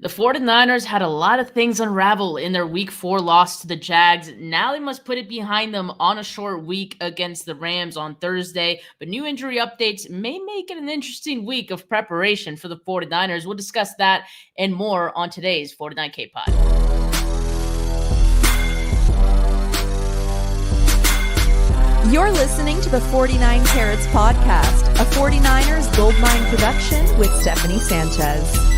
The 49ers had a lot of things unravel in their week 4 loss to the Jags. Now they must put it behind them on a short week against the Rams on Thursday. But new injury updates may make it an interesting week of preparation for the 49ers. We'll discuss that and more on today's 49K Pod. You're listening to the 49 Carats Podcast, a 49ers Goldmine production with Stephanie Sanchez.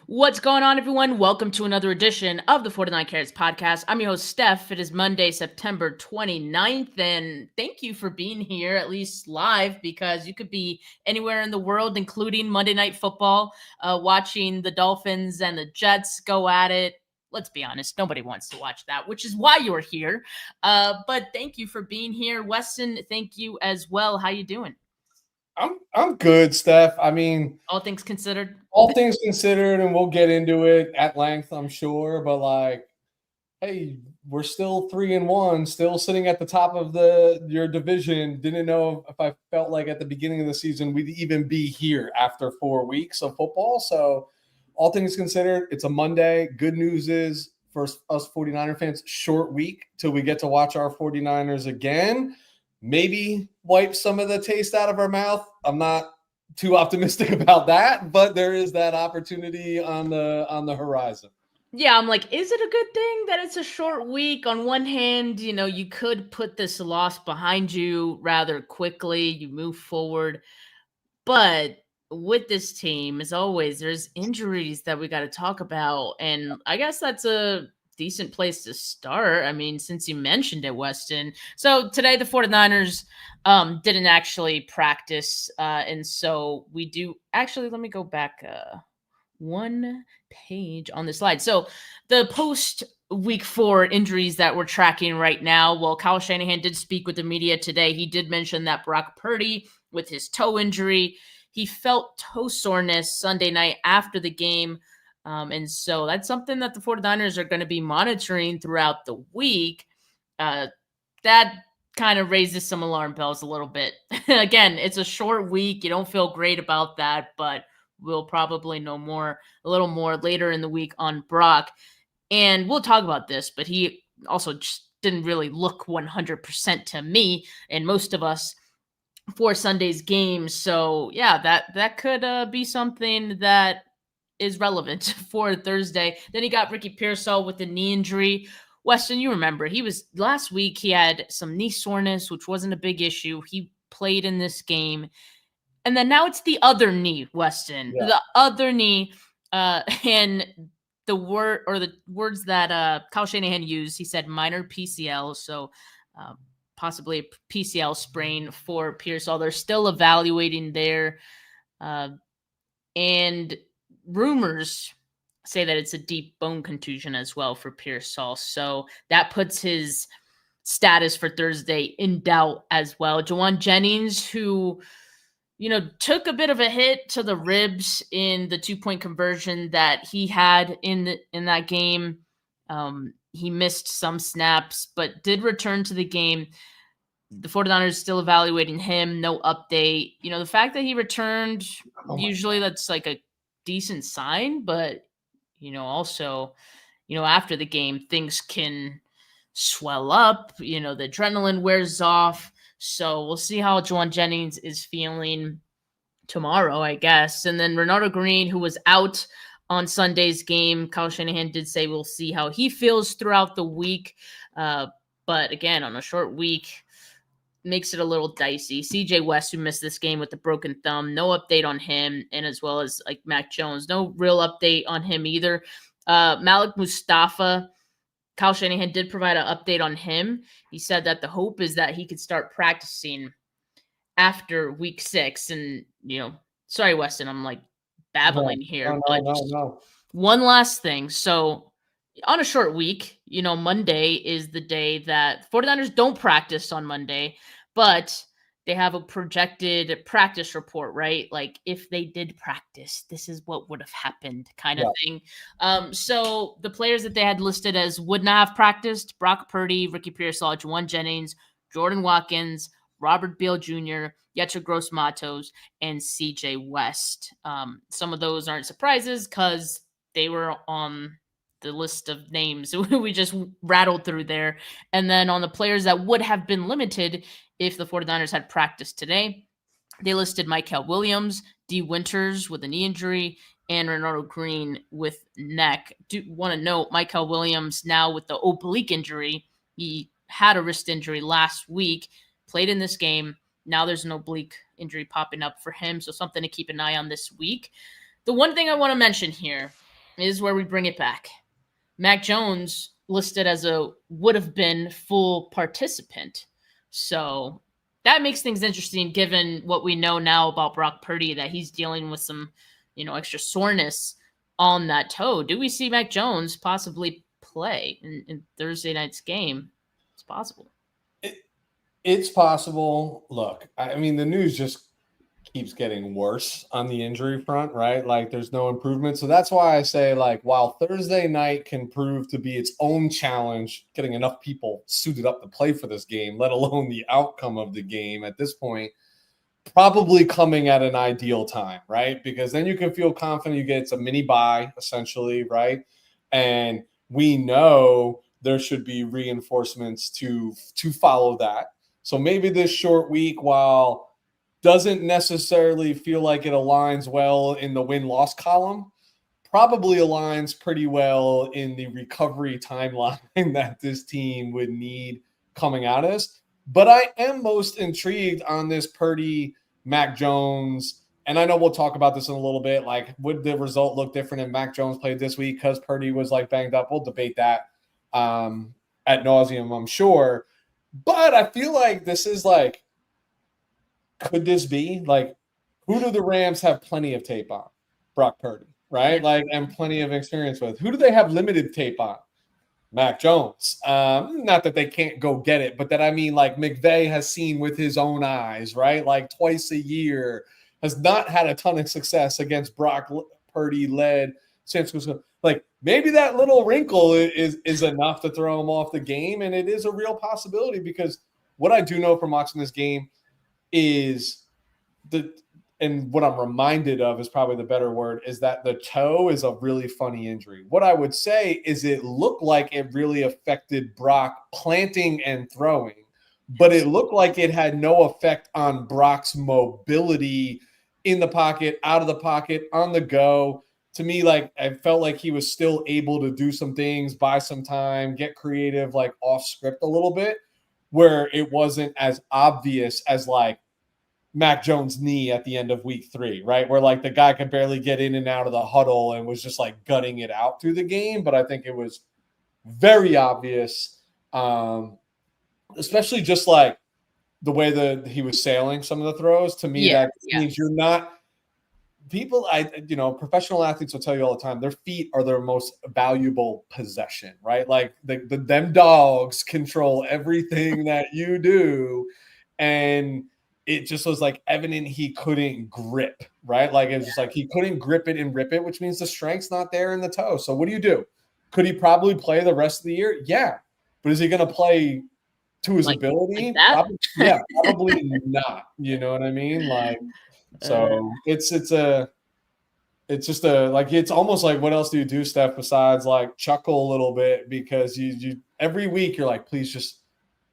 What's going on, everyone? Welcome to another edition of the 49 Carats Podcast. I'm your host, Steph. It is Monday, September 29th, and thank you for being here, at least live, because you could be anywhere in the world, including Monday Night Football, watching the Dolphins and the Jets go at it. Let's be honest, nobody wants to watch that, which is why you're here. But thank you for being here. Weston, thank you as well. How you doing? I'm good, Steph. I mean, all things considered, and we'll get into it at length, I'm sure. But hey, we're still 3-1, still sitting at the top of your division. Didn't know if I felt like at the beginning of the season we'd even be here after 4 weeks of football. So, all things considered, it's a Monday. Good news is for us 49er fans, short week till we get to watch our 49ers again. Maybe wipe some of the taste out of our mouth. I'm not too optimistic about that, but there is that opportunity on the horizon. Yeah, I'm like, is it a good thing that it's a short week? On one hand, you could put this loss behind you rather quickly. You move forward. But with this team, as always, there's injuries that we got to talk about. And I guess that's a decent place to start. I mean, since you mentioned it, Weston. So today the 49ers didn't actually practice. And so we do actually, let me go back one page on the slide. So the post week 4 injuries that we're tracking right now. Well, Kyle Shanahan did speak with the media today. He did mention that Brock Purdy with his toe injury, he felt toe soreness Sunday night after the game. And so that's something that the 49ers are going to be monitoring throughout the week. That kind of raises some alarm bells a little bit. Again, it's a short week. You don't feel great about that, but we'll probably know a little more later in the week on Brock. And we'll talk about this, but he also just didn't really look 100% to me and most of us for Sunday's game. So yeah, that could be something that is relevant for Thursday. Then he got Ricky Pearsall with the knee injury. Weston, you remember, last week he had some knee soreness, which wasn't a big issue. He played in this game. And then now it's the other knee, Weston. Yeah. The other knee. And the words that Kyle Shanahan used, he said minor PCL. So possibly a PCL sprain for Pearsall. They're still evaluating there. And rumors say that it's a deep bone contusion as well for Pearsall. So that puts his status for Thursday in doubt as well. Juwan Jennings, who, took a bit of a hit to the ribs in the 2-point conversion that he had in that game. He missed some snaps, but did return to the game. The 49ers still evaluating him. No update. The fact that he returned, usually that's like a decent sign, but also after the game things can swell up, the adrenaline wears off. So we'll see how Juwan Jennings is feeling tomorrow, I guess. And then Renardo Green, who was out on Sunday's game, Kyle Shanahan did say we'll see how he feels throughout the week, but again, on a short week makes it a little dicey. CJ West, who missed this game with the broken thumb, no update on him, and as well as like Mac Jones, no real update on him either. Malik Mustafa, Kyle Shanahan did provide an update on him. He said that the hope is that he could start practicing after week 6. And, sorry, Weston, I'm like babbling here. No. One last thing. So on a short week, Monday is the day that 49ers don't practice on Monday, but they have a projected practice report, right? Like if they did practice, this is what would have happened kind of thing. So the players that they had listed as would not have practiced: Brock Purdy, Ricky Pearsall, Juwan Jennings, Jordan Watkins, Robert Beal Jr., Yetur Gross-Matos, and CJ West. Some of those aren't surprises because they were on the list of names we just rattled through there. And then on the players that would have been limited if the 49ers had practiced today, they listed Mykel Williams, D. Winters with a knee injury, and Renardo Green with neck. Do want to note Mykel Williams now with the oblique injury. He had a wrist injury last week, played in this game. Now there's an oblique injury popping up for him, so something to keep an eye on this week. The one thing I want to mention here is where we bring it back. Mac Jones listed as a would have been full participant. So that makes things interesting given what we know now about Brock Purdy, that he's dealing with some, extra soreness on that toe. Do we see Mac Jones possibly play in Thursday night's game? It's possible. It's possible. Look, I mean, the news just keeps getting worse on the injury front, right? Like there's no improvement. So that's why I say, like, while Thursday night can prove to be its own challenge, getting enough people suited up to play for this game, let alone the outcome of the game at this point, probably coming at an ideal time, right? Because then you can feel confident you get a mini bye, essentially, right? And we know there should be reinforcements to follow that. So maybe this short week, while doesn't necessarily feel like it aligns well in the win-loss column, probably aligns pretty well in the recovery timeline that this team would need coming out of this. But I am most intrigued on this Purdy, Mac Jones, and I know we'll talk about this in a little bit. Like, would the result look different if Mac Jones played this week because Purdy was like banged up? We'll debate that ad nauseum, I'm sure. But I feel like this is like, could this be like, who do the Rams have plenty of tape on? Brock Purdy, right? Like, and plenty of experience with. Who do they have limited tape on? Mac Jones. Not that they can't go get it, but that, I mean, like McVay has seen with his own eyes, right? Like twice a year, has not had a ton of success against Brock Purdy led San Francisco. Like, maybe that little wrinkle is enough to throw him off the game, and it is a real possibility, because what I do know from watching this game is and what I'm reminded of is probably the better word, is that the toe is a really funny injury. What I would say is it looked like it really affected Brock planting and throwing, but it looked like it had no effect on Brock's mobility in the pocket, out of the pocket, on the go. To me, like, I felt like he was still able to do some things, buy some time, get creative, like off script a little bit, where it wasn't as obvious as like Mac Jones' knee at the end of week 3, right? Where like the guy could barely get in and out of the huddle and was just like gutting it out through the game. But I think it was very obvious, especially just like the way that he was sailing some of the throws. To me, that means you're not people. Professional athletes will tell you all the time, their feet are their most valuable possession, right? Like them dogs control everything that you do. And it just was like evident he couldn't grip, right? Like it was just like he couldn't grip it and rip it, which means the strength's not there in the toe. So what do? Could he probably play the rest of the year? Yeah. But is he going to play to his ability? Like probably not. You know what I mean? Like, so it's almost like, what else do you do, Steph, besides like chuckle a little bit, because you every week you're like, please just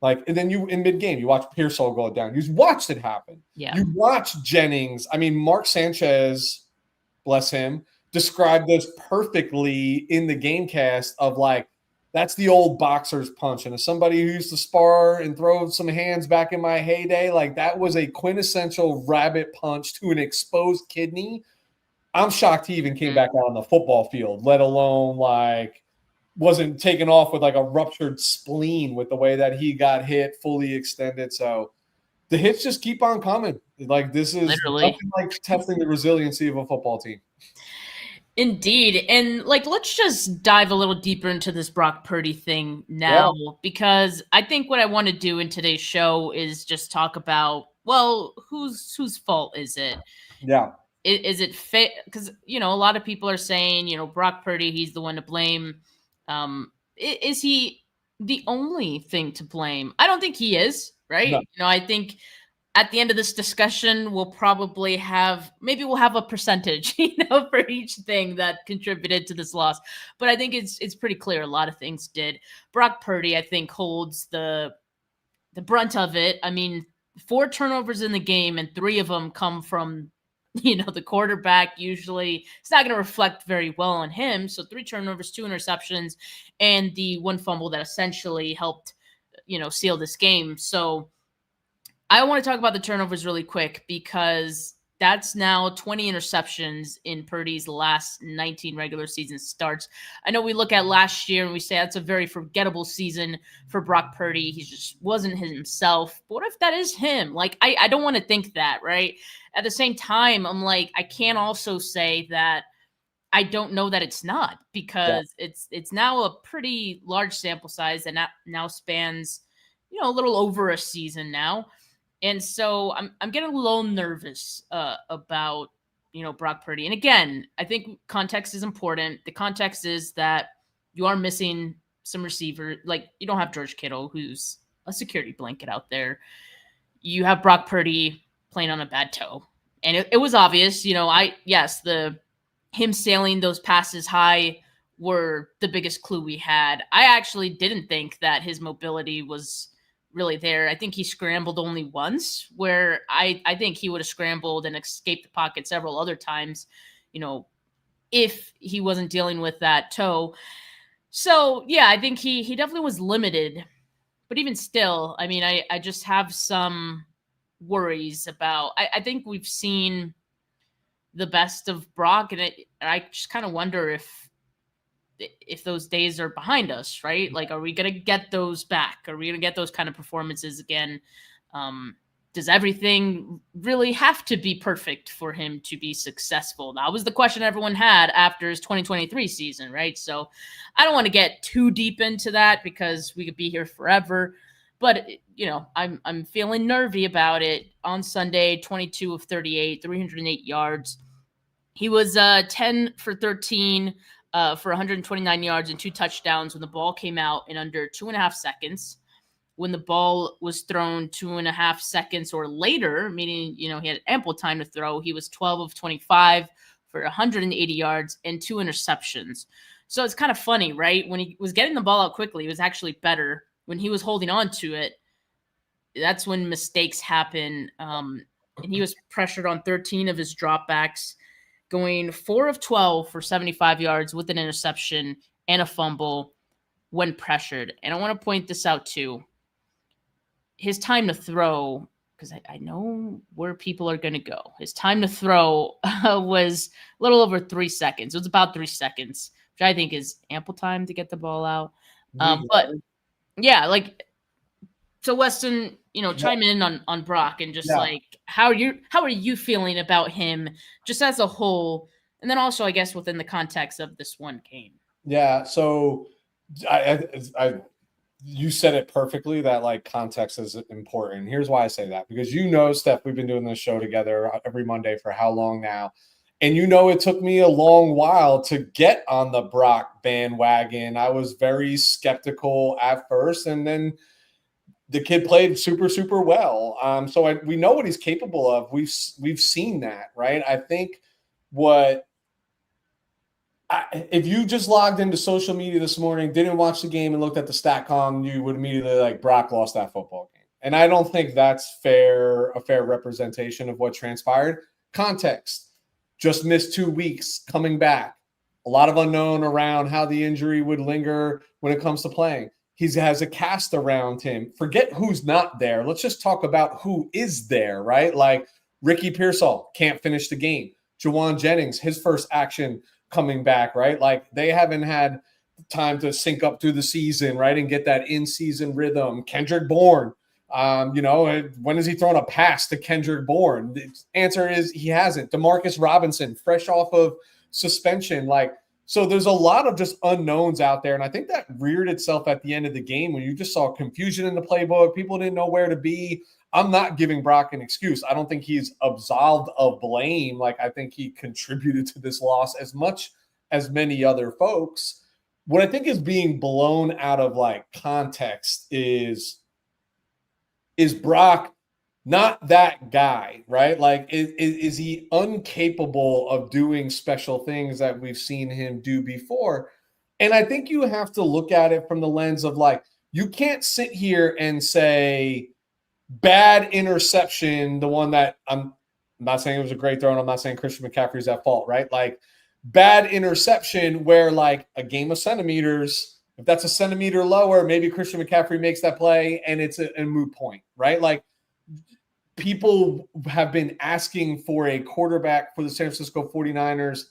like, and then you in mid-game, you watch Pearsall go down. You watched it happen. Yeah. You watch Jennings. I mean, Mark Sanchez, bless him, described this perfectly in the Gamecast of like, that's the old boxer's punch. And as somebody who used to spar and throw some hands back in my heyday, like that was a quintessential rabbit punch to an exposed kidney. I'm shocked he even came back out on the football field, let alone like wasn't taken off with like a ruptured spleen with the way that he got hit, fully extended. So the hits just keep on coming. Like this is nothing like testing the resiliency of a football team. Indeed. And like, let's just dive a little deeper into this Brock Purdy thing now, because I think what I want to do in today's show is just talk about, well, whose fault is it? Yeah. Is it fit? Because, a lot of people are saying, Brock Purdy, he's the one to blame. Is he the only thing to blame? I don't think he is, right? No. I think at the end of this discussion, we'll have a percentage, for each thing that contributed to this loss. But I think it's pretty clear a lot of things did. Brock Purdy, I think, holds the brunt of it. I mean, 4 turnovers in the game, and 3 of them come from, the quarterback. Usually, it's not going to reflect very well on him. So 3 turnovers, 2 interceptions, and the 1 fumble that essentially helped, seal this game. So I want to talk about the turnovers really quick because that's now 20 interceptions in Purdy's last 19 regular season starts. I know we look at last year and we say that's a very forgettable season for Brock Purdy. He just wasn't himself. But what if that is him? Like, I don't want to think that, right? At the same time, I'm like, I can't also say that I don't know that it's not, because it's now a pretty large sample size that now spans, a little over a season now. And so I'm getting a little nervous about, Brock Purdy. And again, I think context is important. The context is that you are missing some receiver. Like, you don't have George Kittle, who's a security blanket out there. You have Brock Purdy playing on a bad toe. And it was obvious, him sailing those passes high were the biggest clue we had. I actually didn't think that his mobility was really there. I think he scrambled only once, where I think he would have scrambled and escaped the pocket several other times, if he wasn't dealing with that toe. So, yeah, I think he definitely was limited. But even still, I mean, I just have some worries about, I think we've seen the best of Brock, and I just kind of wonder if those days are behind us, right? Like, are we going to get those back? Are we going to get those kind of performances again? Does everything really have to be perfect for him to be successful? That was the question everyone had after his 2023 season, right? So I don't want to get too deep into that because we could be here forever. But, I'm feeling nervy about it. On Sunday, 22 of 38, 308 yards. He was 10 for 13 for 129 yards and 2 touchdowns when the ball came out in under 2.5 seconds. When the ball was thrown 2.5 seconds or later, meaning, he had ample time to throw, he was 12 of 25 for 180 yards and 2 interceptions. So it's kind of funny, right? When he was getting the ball out quickly, he was actually better. When he was holding on to it, that's when mistakes happen. And he was pressured on 13 of his dropbacks, going 4 of 12 for 75 yards with an interception and a fumble when pressured. And I want to point this out too. His time to throw, because I know where people are going to go. His time to throw was a little over 3 seconds. It was about 3 seconds, which I think is ample time to get the ball out. But yeah, like, so Weston, chime in on Brock and just like, how are you feeling about him just as a whole? And then also, I guess, within the context of this one game. Yeah. So you said it perfectly that like context is important. Here's why I say that, because, Steph, we've been doing this show together every Monday for how long now? And it took me a long while to get on the Brock bandwagon. I was very skeptical at first, and then the kid played super, super well. So we know what he's capable of. We've seen that, right? I think if you just logged into social media this morning, didn't watch the game, and looked at the StatCom, you would immediately like, Brock lost that football game. And I don't think that's a fair representation of what transpired. Context: just missed 2 weeks, coming back. A lot of unknown around how the injury would linger when it comes to playing. He has a cast around him. Forget who's not there. Let's just talk about who is there, right? Like Ricky Pearsall can't finish the game. Jawan Jennings, his first action coming back, right? Like, they haven't had time to sync up through the season, right, and get that in-season rhythm. Kendrick Bourne, when has he thrown a pass to Kendrick Bourne? The answer is he hasn't. Demarcus Robinson, fresh off of suspension, so there's a lot of just unknowns out there. And I think that reared itself at the end of the game when you just saw confusion in the playbook. People didn't know where to be. I'm not giving Brock an excuse. I don't think he's absolved of blame. Like, I think he contributed to this loss as much as many other folks. What I think is being blown out of context is is Brock not that guy, right? Like, is he incapable of doing special things that we've seen him do before? And I think you have to look at it from the lens of like, you can't sit here and say bad interception, the one that I'm not saying it was a great throw, and I'm not saying Christian McCaffrey's at fault, right? Like, bad interception where like a game of centimeters, if that's a centimeter lower, maybe Christian McCaffrey makes that play and it's a moot point, right? Like, people have been asking for a quarterback for the San Francisco 49ers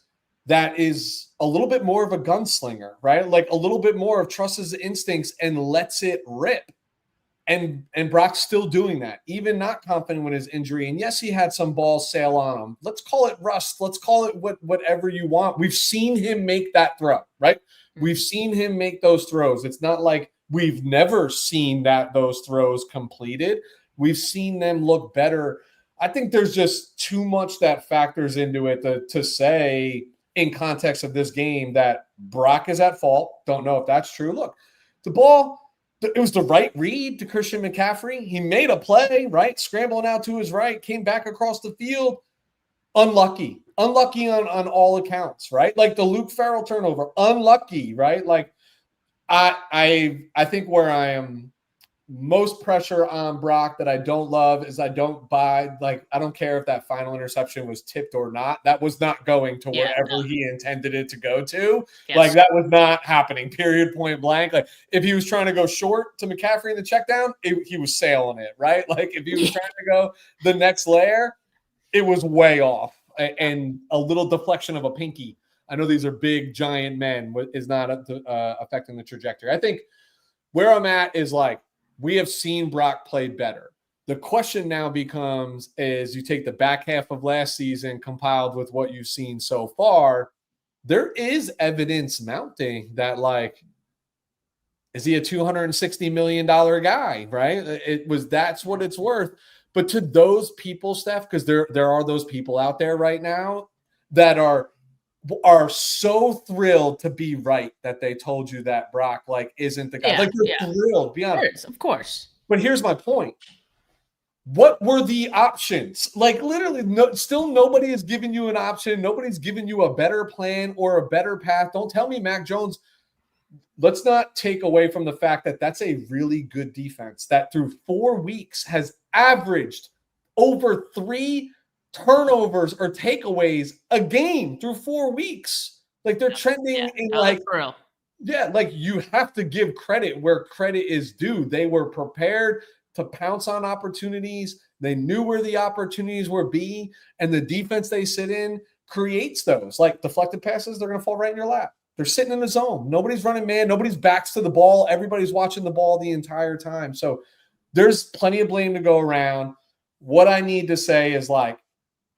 that is a little bit more of a gunslinger, right? Like a little bit more of trusts his instincts and lets it rip. And Brock's still doing that, even not confident with his injury. And yes, he had some balls sail on him. Let's call it rust. Let's call it whatever you want. We've seen him make that throw, right? We've seen him make those throws. It's not like we've never seen those throws completed. We've seen them look better. I think there's just too much that factors into it to say in context of this game that Brock is at fault. Don't know if that's true. Look, the ball, it was the right read to Christian McCaffrey. He made a play, right? Scrambling out to his right, came back across the field. Unlucky on all accounts, right? Like the Luke Farrell turnover, unlucky, right? Like I think where I am most pressure on Brock that I don't love is I don't buy, like, I don't care if that final interception was tipped or not. That was not going to wherever he intended it to go to. Yes. Like, that was not happening, period, point blank. Like, if he was trying to go short to McCaffrey in the check down, he was sailing it, right? Like, if he was trying to go the next layer, it was way off. And a little deflection of a pinky. I know these are big, giant men, is not affecting the trajectory. I think where I'm at is like, we have seen Brock play better. The question now becomes, is you take the back half of last season compiled with what you've seen so far, there is evidence mounting that, like, is he a $260 million guy, right? That's what it's worth. But to those people, Steph, because there are those people out there right now that are so thrilled to be right that they told you that Brock, like, isn't the guy. Like, they're thrilled, be honest. Of course. But here's my point. What were the options? Like, literally, still nobody has given you an option. Nobody's given you a better plan or a better path. Don't tell me Mac Jones. Let's not take away from the fact that that's a really good defense that through 4 weeks has averaged over 3 turnovers or takeaways a game through 4 weeks. Like, they're trending in like, for real. Yeah, like, you have to give credit where credit is due. They were prepared to pounce on opportunities. They knew where the opportunities were be, and the defense they sit in creates those. Like, deflected passes, they're going to fall right in your lap. They're sitting in the zone. Nobody's running man. Nobody's backs to the ball. Everybody's watching the ball the entire time. So there's plenty of blame to go around. What I need to say is, like,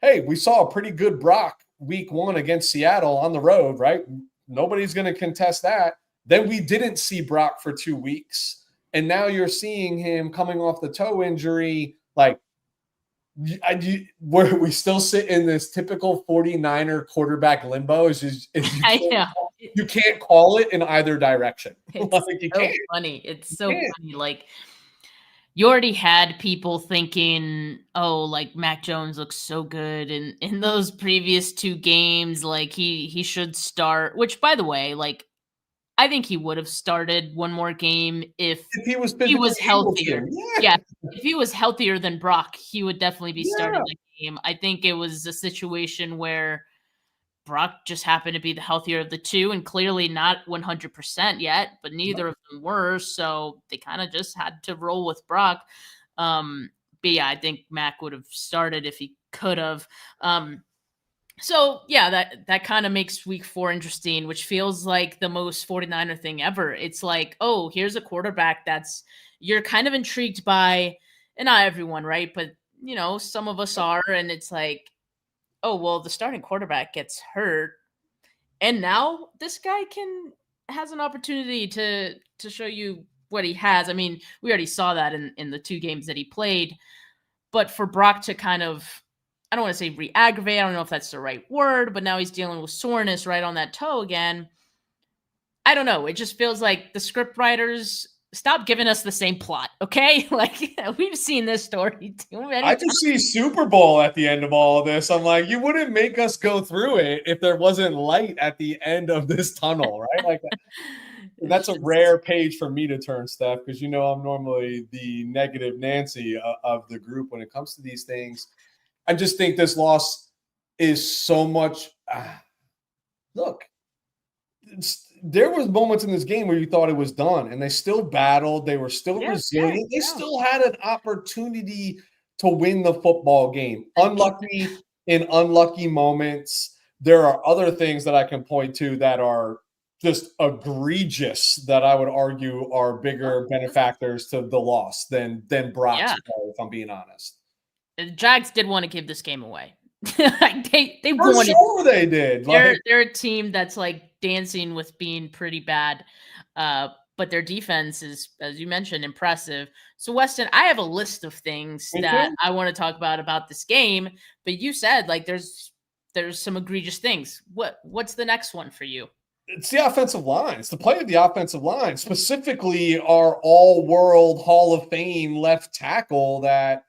hey, we saw a pretty good Brock week 1 against Seattle on the road, right? Nobody's going to contest that. Then we didn't see Brock for 2 weeks. And now you're seeing him coming off the toe injury. Like, where we still sit in this typical 49er quarterback limbo. You can't call it in either direction. It's funny. It's so funny. Like, you already had people thinking, oh, like, Mac Jones looks so good in those previous 2 games, like he should start, which, by the way, like, I think he would have started one more game if he was healthier. Yeah. If he was healthier than Brock, he would definitely be starting the game. I think it was a situation where Brock just happened to be the healthier of the 2 and clearly not 100% yet, but neither of them were. So they kind of just had to roll with Brock. But yeah, I think Mac would have started if he could have. So yeah, that kind of makes week 4 interesting, which feels like the most 49er thing ever. It's like, oh, here's a quarterback you're kind of intrigued by, and not everyone, right? But, you know, some of us are, and it's like, oh, well, the starting quarterback gets hurt, and now this guy has an opportunity to show you what he has. I mean, we already saw that in the 2 games that he played, but for Brock to kind of, I don't want to say re-aggravate, I don't know if that's the right word, but now he's dealing with soreness right on that toe again. I don't know. It just feels like the script writers stop giving us the same plot, okay? Like, we've seen this story too many I times. just see Super Bowl at the end of all of this. I'm like, you wouldn't make us go through it if there wasn't light at the end of this tunnel, right? Like, that's a rare page for me to turn, Steph, because I'm normally the negative Nancy of the group when it comes to these things. I just think this loss is so much. Look, there was moments in this game where you thought it was done, and they still battled. They were still resilient. They still had an opportunity to win the football game. Unlucky in unlucky moments. There are other things that I can point to that are just egregious that I would argue are bigger benefactors to the loss than Brock's play, if I'm being honest. The Jags did want to give this game away. they For wanted. Sure they did. They're a team that's like dancing with being pretty bad, but their defense is, as you mentioned, impressive. So, Weston, I have a list of things that I want to talk about this game, but you said like there's some egregious things. What's the next one for you? It's the offensive line. It's the play of the offensive line, specifically our all-world Hall of Fame left tackle that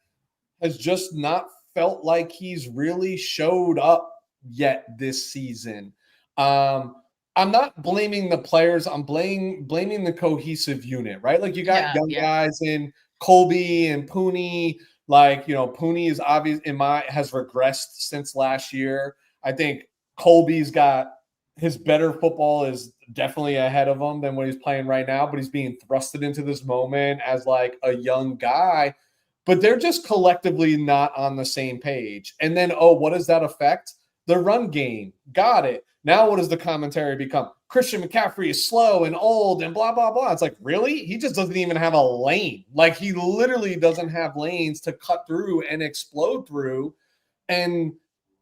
has just not felt like he's really showed up yet this season. I'm not blaming the players. I'm blaming the cohesive unit, right? Like you got young guys in Colby and Purdy. Like, Purdy is obvious has regressed since last year. I think Colby's got his better football is definitely ahead of him than what he's playing right now, but he's being thrusted into this moment as like a young guy. But they're just collectively not on the same page. And then, what does that affect? The run game. Got it. Now what does the commentary become? Christian McCaffrey is slow and old and blah, blah, blah. It's like, really? He just doesn't even have a lane. Like, he literally doesn't have lanes to cut through and explode through. And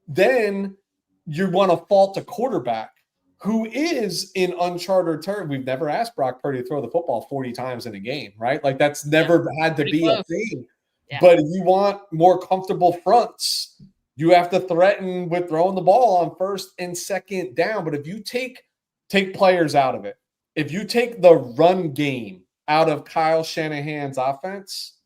then you want to fault a quarterback who is in uncharted territory. We've never asked Brock Purdy to throw the football 40 times in a game, right? Like, that's never had to be a thing. Yeah. But if you want more comfortable fronts, you have to threaten with throwing the ball on first and second down. But if you take players out of it, if you take the run game out of Kyle Shanahan's offense,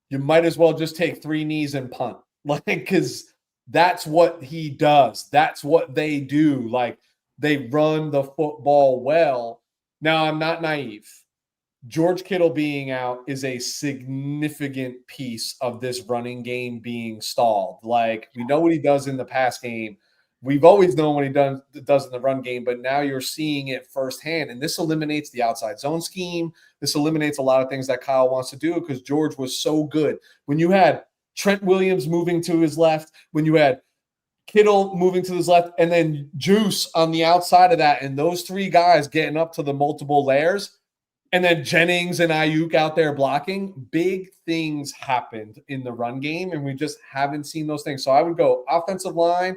you might as well just take 3 knees and punt. Like, because that's what he does. That's what they do. Like, they run the football well. Now, I'm not naive. George Kittle being out is a significant piece of this running game being stalled. Like, we know what he does in the pass game. We've always known what he does in the run game, but now you're seeing it firsthand. And this eliminates the outside zone scheme. This eliminates a lot of things that Kyle wants to do because George was so good. When you had Trent Williams moving to his left, when you had Kittle moving to his left, and then Juice on the outside of that, and those 3 guys getting up to the multiple layers, and then Jennings and Ayuk out there blocking, big things happened in the run game, and we just haven't seen those things. So I would go offensive line,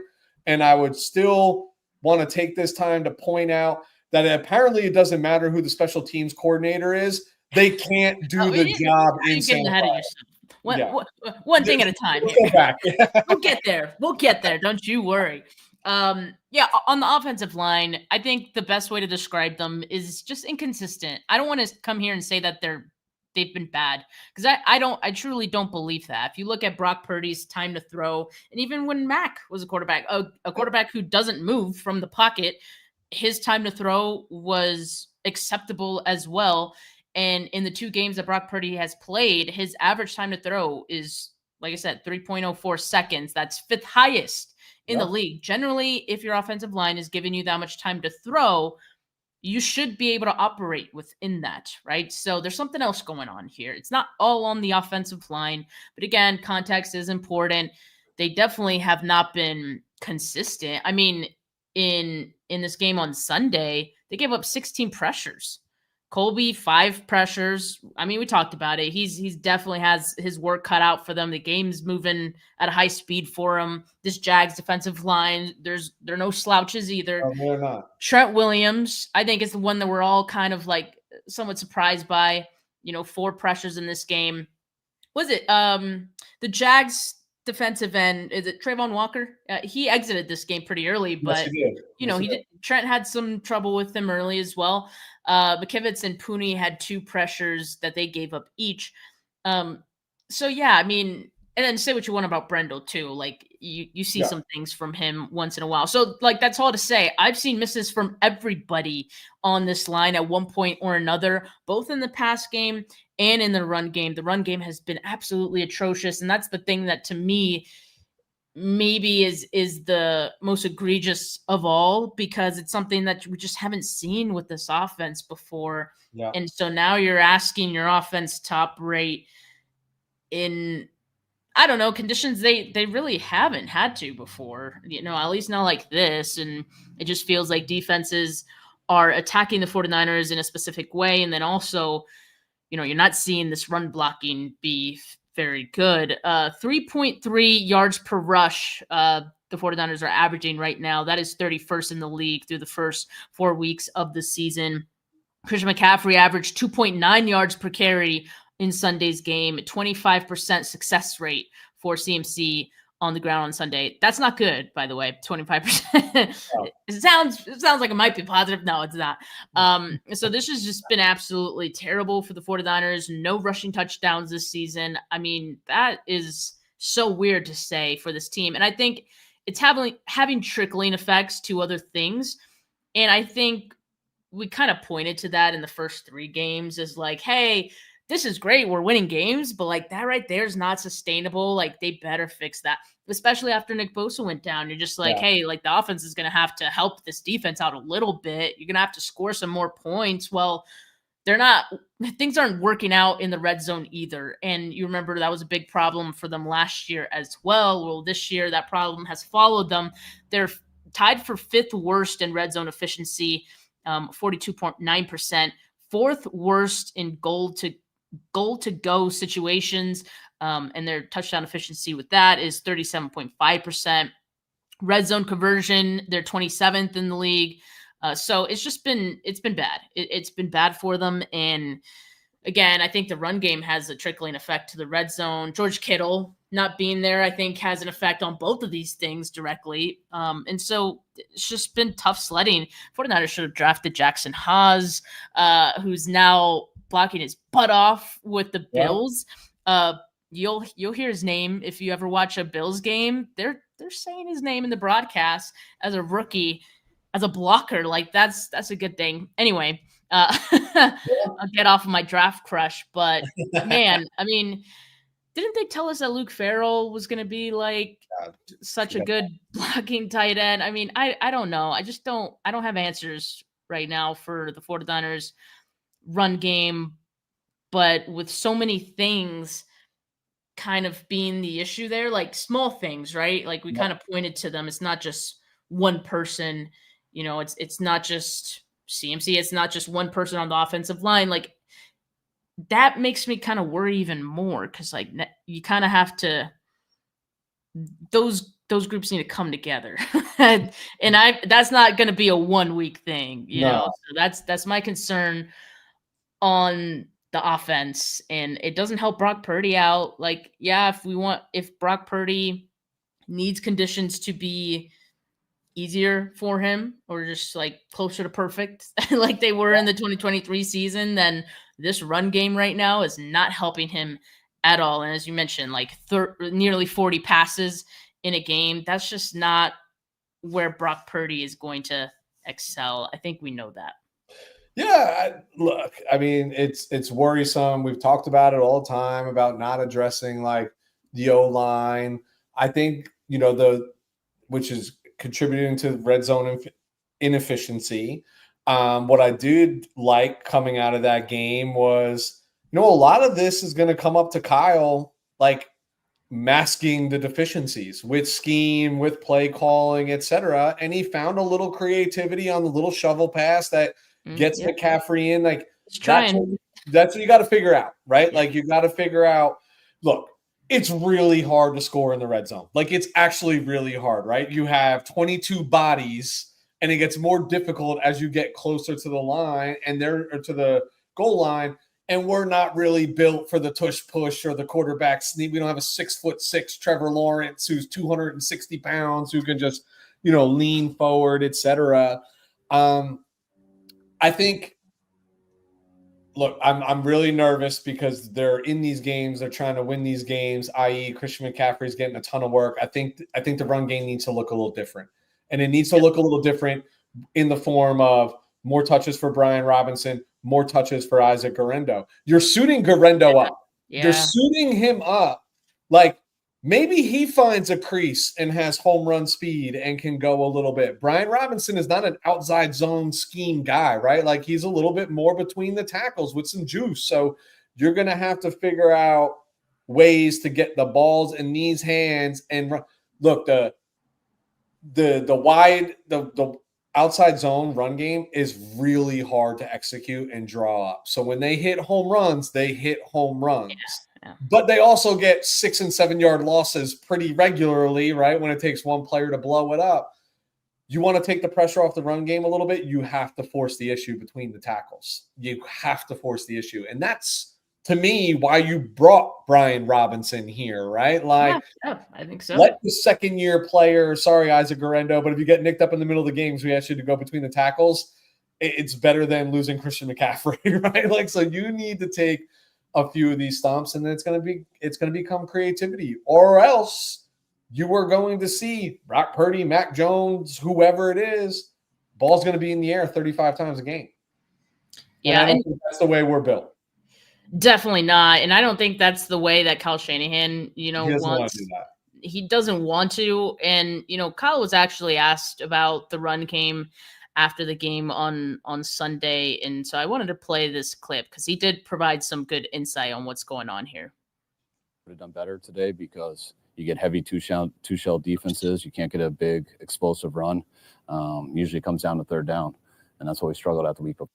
and I would still want to take this time to point out that apparently it doesn't matter who the special teams coordinator is. They can't do the job in San Francisco. One thing at a time. We'll get there. We'll get there. Don't you worry. On the offensive line, I think the best way to describe them is just inconsistent. I don't want to come here and say that they've been bad because I truly don't believe that. If you look at Brock Purdy's time to throw, and even when Mac was a quarterback who doesn't move from the pocket, his time to throw was acceptable as well. And in the 2 games that Brock Purdy has played, his average time to throw is, like I said, 3.04 seconds. That's 5th highest in the league. Generally, if your offensive line is giving you that much time to throw, you should be able to operate within that, right? So there's something else going on here. It's not all on the offensive line, but again, context is important. They definitely have not been consistent. I mean, in this game on Sunday, they gave up 16 pressures. Colby, 5 pressures. I mean, we talked about it. He's definitely has his work cut out for them. The game's moving at a high speed for him. This Jags defensive line, there are no slouches either. No, they're not. Trent Williams, I think, is the one that we're all kind of like somewhat surprised by. 4 pressures in this game. Was it the Jags defensive end, is it Trayvon Walker? He exited this game pretty early, Yes, but he did. Yes, he he did. did. Trent had some trouble with him early as well. McKivitz and Pooney had 2 pressures that they gave up each. Um, so yeah, I mean, and then say what you want about Brendel too. Like you see Yeah. some things from him once in a while. So like that's all to say. I've seen misses from everybody on this line at one point or another, both in the pass game and in the run game. The run game has been absolutely atrocious, and that's the thing that to me maybe is the most egregious of all, because it's something that we just haven't seen with this offense before. Yeah. And so now you're asking your offense to operate in, I don't know, conditions they really haven't had to before, at least not like this. And it just feels like defenses are attacking the 49ers in a specific way. And then also, you're not seeing this run blocking be very good. 3.3 yards per rush. The 49ers are averaging right now. That is 31st in the league through the first 4 weeks of the season. Christian McCaffrey averaged 2.9 yards per carry in Sunday's game, 25% success rate for CMC on the ground on Sunday. That's not good, by the way. 25%. Oh. It sounds like it might be positive. No, it's not. So this has just been absolutely terrible for the 49ers. No rushing touchdowns this season. I mean, that is so weird to say for this team. And I think it's having trickling effects to other things. And I think we kind of pointed to that in the first 3 games as like, hey, this is great. We're winning games, but like that right there is not sustainable. Like they better fix that, especially after Nick Bosa went down. You're just like, hey, like the offense is going to have to help this defense out a little bit. You're going to have to score some more points. Well, things aren't working out in the red zone either. And you remember that was a big problem for them last year as well. Well, this year that problem has followed them. They're tied for 5th worst in red zone efficiency. 42.9%, 4th worst in goal to go situations. And their touchdown efficiency with that is 37.5%. Red zone conversion, they're 27th in the league. So it's been bad. It's been bad for them. And again, I think the run game has a trickling effect to the red zone. George Kittle not being there, I think, has an effect on both of these things directly. And so it's just been tough sledding. 49ers should have drafted Jackson Haas, who's now blocking his butt off with the Bills. You'll hear his name if you ever watch a Bills game. They're saying his name in the broadcast as a rookie, as a blocker. Like that's a good thing. Anyway, I'll get off of my draft crush, but man, I mean, didn't they tell us that Luke Farrell was going to be like such a good blocking tight end? I mean, I don't know. I don't have answers right now for the 49ers run game, but with so many things kind of being the issue there, like small things, right? Like we kind of pointed to them. It's not just one person, it's not just CMC. It's not just one person on the offensive line. Like that makes me kind of worry even more, because like you kind of have to, those groups need to come together. and that's not going to be a 1 week thing, know. So that's my concern on the offense, and it doesn't help Brock Purdy out. Like, yeah, if Brock Purdy needs conditions to be easier for him, or just like closer to perfect like they were in the 2023 season, then this run game right now is not helping him at all. And as you mentioned, like nearly 40 passes in a game, that's just not where Brock Purdy is going to excel. I think we know that. Yeah, look, I mean, it's worrisome. We've talked about it all the time about not addressing like the O-line. I think, which is contributing to red zone inefficiency. What I did like coming out of that game was, a lot of this is going to come up to Kyle, like masking the deficiencies with scheme, with play calling, etc. And he found a little creativity on the little shovel pass that gets McCaffrey in. Like that's what you got to figure out, right? Like you got to figure out, look, it's really hard to score in the red zone. Like it's actually really hard, right? You have 22 bodies, and it gets more difficult as you get closer to the line or to the goal line. and we're not really built for the tush push or the quarterback sneak. We don't have a 6'6" Trevor Lawrence who's 260 pounds who can just, lean forward, etc. I think. Look, I'm really nervous because they're in these games. They're trying to win these games, i.e. Christian McCaffrey's getting a ton of work. I think the run game needs to look a little different. And it needs to look a little different in the form of more touches for Brian Robinson, more touches for Isaac Guerrero. You're suiting Guerrero up. Yeah. You're suiting him up. Like, maybe he finds a crease and has home run speed and can go a little bit. Brian Robinson is not an outside zone scheme guy, right? Like, he's a little bit more between the tackles with some juice. So you're going to have to figure out ways to get the balls in these hands. And look, the outside zone run game is really hard to execute and draw up. So when they hit home runs, they hit home runs. Yeah. But they also get 6 and 7 yard losses pretty regularly, right? When it takes one player to blow it up. You want to take the pressure off the run game a little bit, you have to force the issue between the tackles. You have to force the issue. And that's, to me, why you brought Brian Robinson here, right? Like, yeah, I think so. Let the second-year player, sorry, Isaac Guerrero, but if you get nicked up in the middle of the games, we ask you to go between the tackles. It's better than losing Christian McCaffrey, right? Like, so you need to take a few of these stumps, and then it's going to become creativity, or else you are going to see Brock Purdy, Mac Jones, whoever it is, ball's going to be in the air 35 times a game. And I don't think that's the way we're built. Definitely not, and I don't think that's the way that Kyle Shanahan, he doesn't want to do that. He doesn't want to, and Kyle was actually asked about the run game after the game on Sunday. And so I wanted to play this clip because he did provide some good insight on what's going on here. Would have done better today because you get heavy two shell defenses. You can't get a big explosive run. Usually comes down to third down. And that's what we struggled at the week before.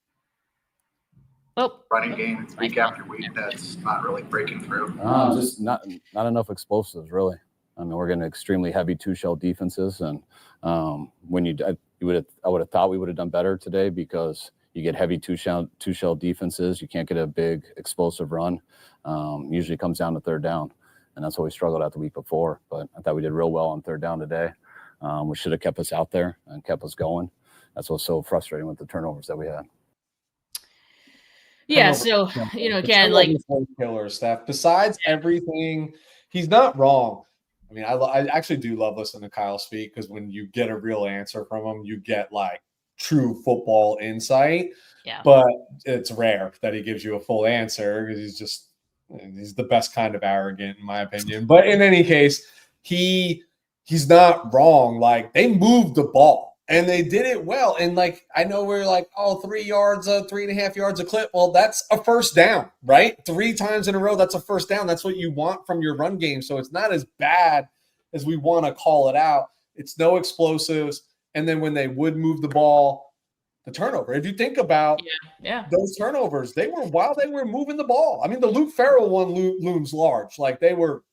Well, running game week after week, that's not really breaking through. Just not enough explosives, really. I mean, we're getting extremely heavy two shell defenses. And I would have thought we would have done better today because you get heavy two shell defenses. You can't get a big explosive run. Usually comes down to third down, and that's what we struggled at the week before. But I thought we did real well on third down today. Which should have kept us out there and kept us going. That's what's so frustrating with the turnovers that we had. Yeah, so again, like killer stuff. Besides everything, he's not wrong. I mean, I actually do love listening to Kyle speak because when you get a real answer from him, you get like true football insight. Yeah. But it's rare that he gives you a full answer because he's the best kind of arrogant, in my opinion. But in any case, he's not wrong. Like, they moved the ball and they did it well. And like, I know we're like, 3 yards, 3.5 yards a clip. Well, that's a first down, right? 3 times in a row, that's a first down. That's what you want from your run game. So it's not as bad as we want to call it out. It's no explosives. And then when they would move the ball, the turnover. If you think about those turnovers, they were while they were moving the ball. I mean, the Luke Farrell one looms large. Like, they were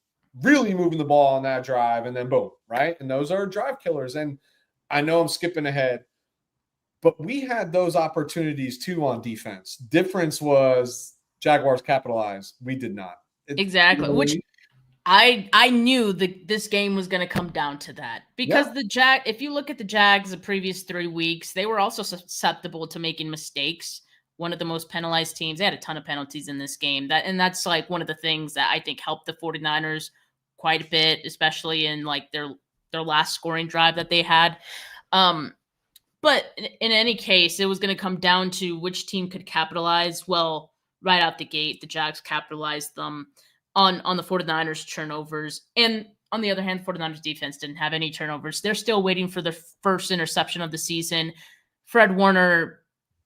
really moving the ball on that drive, and then boom, right? And those are drive killers. And I know I'm skipping ahead, but we had those opportunities too on defense. Difference was Jaguars capitalized. We did not. Exactly. Which I knew that this game was going to come down to that because if you look at the Jags the previous 3 weeks, they were also susceptible to making mistakes. One of the most penalized teams. They had a ton of penalties in this game. That's like one of the things that I think helped the 49ers quite a bit, especially in like their last scoring drive that they had. But in any case, it was going to come down to which team could capitalize. Well, right out the gate, the Jags capitalized them on the 49ers turnovers. And on the other hand, 49ers defense didn't have any turnovers. They're still waiting for their first interception of the season. Fred Warner,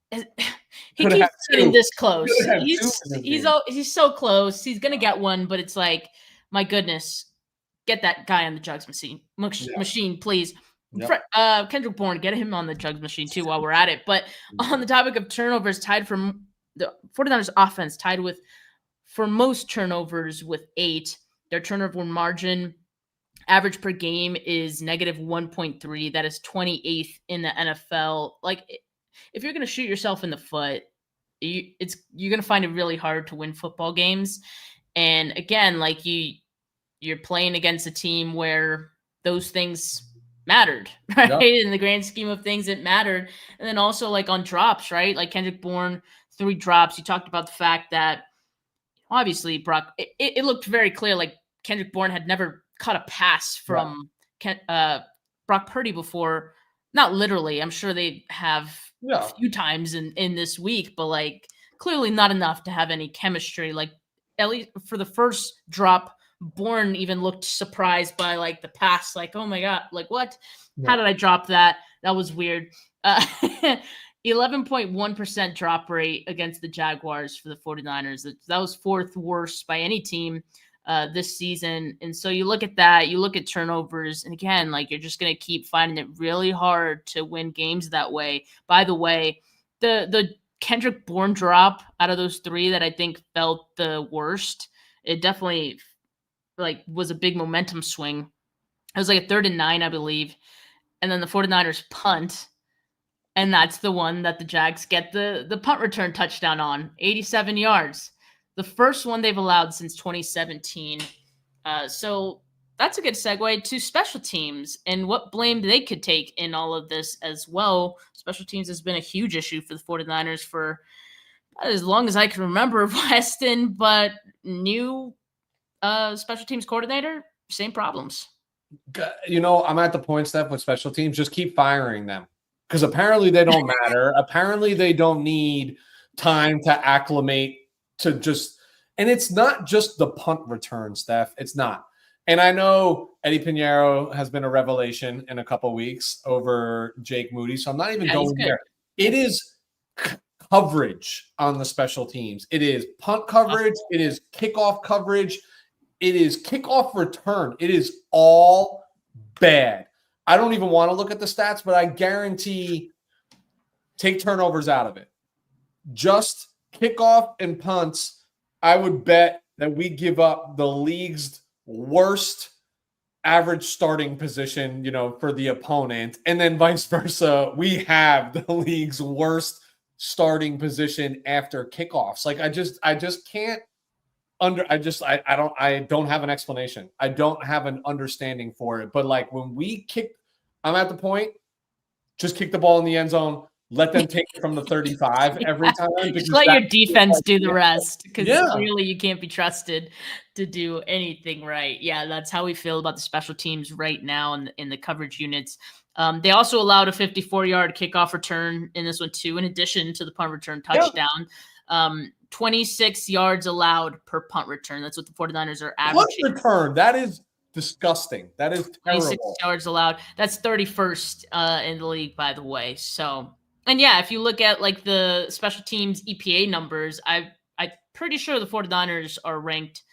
he keeps getting this close. He's so close. He's going to get one, but it's like, my goodness, get that guy on the jugs machine, please. Yep. Kendrick Bourne, get him on the jugs machine too while we're at it. But on the topic of turnovers, tied for the 49ers offense, tied with for most turnovers with 8. Their turnover margin average per game is negative 1.3. That is 28th in the NFL. Like, if you're going to shoot yourself in the foot, you're gonna find it really hard to win football games. And again, like you're playing against a team where those things mattered, right? Yep. In the grand scheme of things, it mattered. And then also like on drops, right? Like Kendrick Bourne, 3 drops. You talked about the fact that obviously Brock, it looked very clear like Kendrick Bourne had never caught a pass from Brock Purdy before. Not literally. I'm sure they have a few times in this week, but like clearly not enough to have any chemistry. Like at least for the first drop, Bourne even looked surprised by like the pass. Like, oh my God, like what? How did I drop that? That was weird. 11.1% drop rate against the Jaguars for the 49ers. That was 4th worst by any team this season. And so you look at that, you look at turnovers, and again, like you're just going to keep finding it really hard to win games that way. By the way, the Kendrick Bourne drop out of those 3 that I think felt the worst, it definitely like was a big momentum swing. It was like a 3rd and 9, I believe. And then the 49ers punt. And that's the one that the Jags get the punt return touchdown on, 87 yards. The first one they've allowed since 2017. So that's a good segue to special teams and what blame they could take in all of this as well. Special teams has been a huge issue for the 49ers for as long as I can remember, Weston, but new special teams coordinator, same problems. You know, I'm at the point, Steph, with special teams, just keep firing them. Because apparently they don't matter. Apparently they don't need time to acclimate to just – and it's not just the punt return, Steph. It's not. And I know Eddie Pinheiro has been a revelation in a couple weeks over Jake Moody, so I'm not even going there. It is coverage on the special teams. It is punt coverage. It is kickoff coverage. It is kickoff return. It is all bad. I don't even want to look at the stats, but I guarantee take turnovers out of it. Just kickoff and punts, I would bet that we give up the league's worst average starting position, you know, for the opponent. And then vice versa, we have the league's worst starting position after kickoffs. Like I just can't I don't have an explanation. I don't have an understanding for it. But like when we kick, I'm at the point, just kick the ball in the end zone. Let them take it from the 35 every time. Just let your defense do the rest, because clearly you can't be trusted to do anything right. Yeah, that's how we feel about the special teams right now in the coverage units. They also allowed a 54-yard kickoff return in this one too, in addition to the punt return touchdown. 26 yards allowed per punt return. That's what the 49ers are averaging. Punt return, that is disgusting. That is terrible. 26 yards allowed. That's 31st in the league, by the way. So, and yeah, if you look at like the special teams EPA numbers, I'm pretty sure the 49ers are ranked